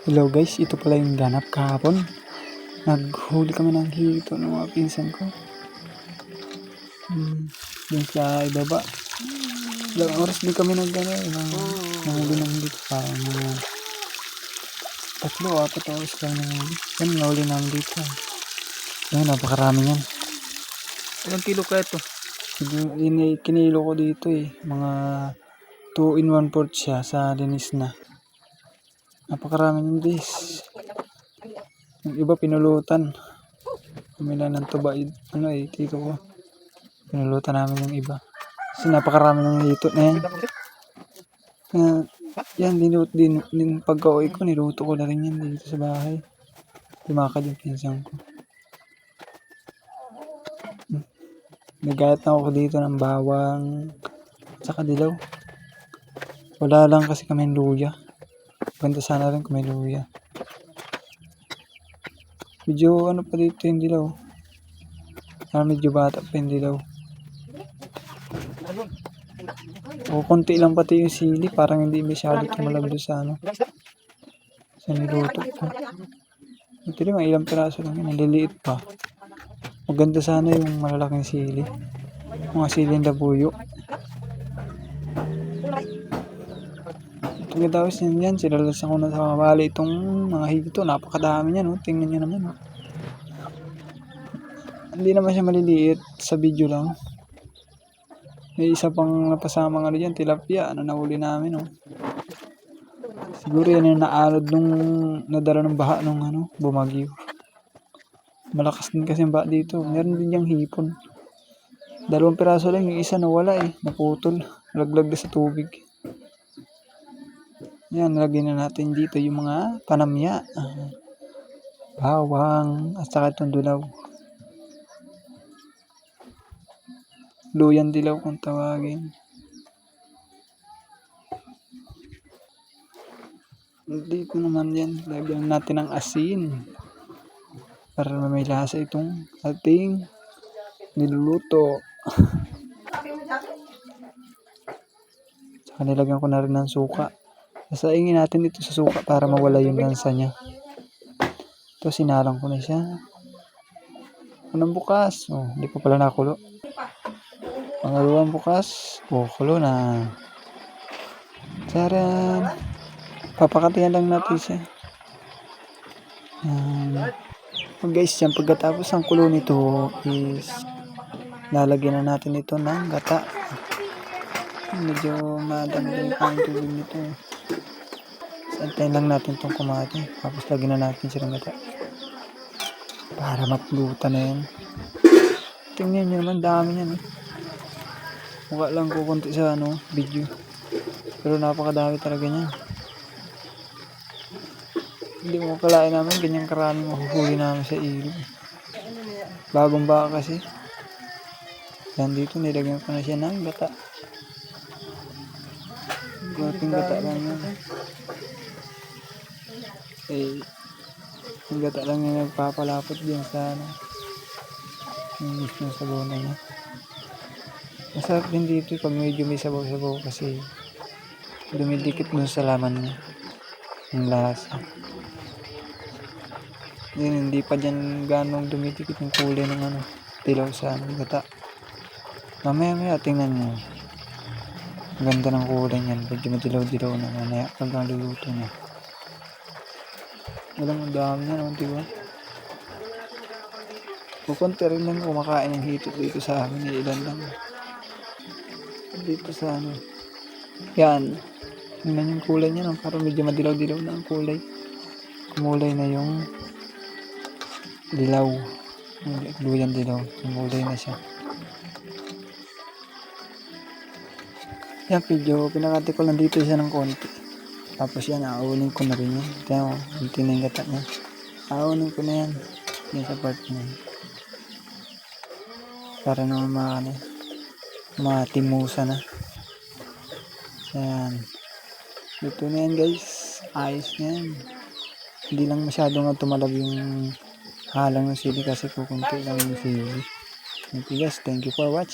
Hello guys, ito pala yung ganap kahapon. Naghuli kami ng hito ng mga pinsan ko. Dun sa ibaba. Ilang oras din kami nanghuli ng hito. Parang mga 3-4 oras lang nanghuli. Yan, nahuli namin dito. Yan, napakarami yan. Ilang kilo kaya ito? Kinilo ko dito mga 2 in 1/4 siya sa linis na. Napakarami yung guys. Yung iba pinulutan. Kumila ng tuba. Tito ko. Pinulutan namin yung iba. Kasi napakarami ng hito na yan. Yan, pagka-uwi ko, niluto ko na rin yan dito sa bahay. Tumakad yung pinsan ko. Nagayat na ako dito ng bawang at saka dilaw. Wala lang kasi kami luya. Ganda sana rin kung may luya. Medyo pa dito yung dilaw. Medyo bata pa yung dilaw. O konti lang pati yung sili. Parang hindi masyado tumalab sa sa niluto ko. Ito rin, ilang piraso lang yun. Naliliit pa. Maganda sana yung malalaking sili. Mga siling labuyo. Pagkatapos yan, sinalasan ko na sa bali itong mga higito. Napakadami niyan. Tingnan nyo naman. Hindi naman siya maliliit sa video lang. May isa pang napasamang dyan, tilapia. Nahuli namin. Siguro yan yung naalad nung nadala ng baha nung bumagyo. Malakas din kasi ang baha dito. Meron din yung hipon. 2 piraso lang, yung isa nawala naputol. Laglag na sa tubig. Yan, lagyan na natin dito yung mga panamya. Bawang, at saka itong dilaw. Luyan dilaw kung tawagin. Dito naman yan, lagyan natin ng asin. Para may lasa itong ating niluluto. Saka nilagyan ko na rin ng suka. Sasaingin natin ito sa suka para mawala yung lansa niya. Ito, sinalang ko na siya. Unang bukas. Hindi pa pala nakulo. Pangalawang bukas. Kulo na. Taran. Papakatihan lang natin siya. Guys, yan pagkatapos ang kulo nito is lalagyan na natin ito ng gata. Medyo madamdam pa yung tubig nito. Antayin lang natin itong kumati. Tapos lagyan na natin siya ng gata. Para mapulutan na yan. Tingnan nyo naman, dami yan. Mukha lang kukunti sa video. Pero napakadami talaga niyan. Hindi mo kalain namin ganyang karami mahuhuli namin sa ilog. Bagong baka kasi. Yan dito nilagyan ko na siya ng gata. Gating gata lang yan. Yung gata lang yung nagpapalapot din sa yung mismo sa bona niya. Masarap din dito pag medyo may sabaw-sabaw kasi dumidikit dun sa laman niya yung lasa. Hindi pa dyan ganong dumidikit yung kulay ng dilaw sa gata. Mamaya tingnan nyo. Ang ganda ng kulay niyan. Medyo madilaw-dilaw na mamaya pag naluluto niya. Walang dami niya diba? Kukunti rin lang kumakain ng hito dito sa amin. Ilan lang. Dito sa yan. Tingnan yung kulay niya. Parang medyo madilaw-dilaw na ang kulay. Kumulay na yung dilaw. Luyan dilaw. Kumulay na siya. Yan, video. Pinakati ko lang dito siya ng konti. Tapos yan, aawunin ko na rin yan. Kaya hindi na yung gata niya. Aawunin ko na yan. Yan sa part na yan. Para naman matimusa na. Yan. Ito na yan guys. Ayos na yan. Hindi lang masyadong tumalab yung halang ng sili kasi kukunti lang yung sili. Okay guys, thank you for watching.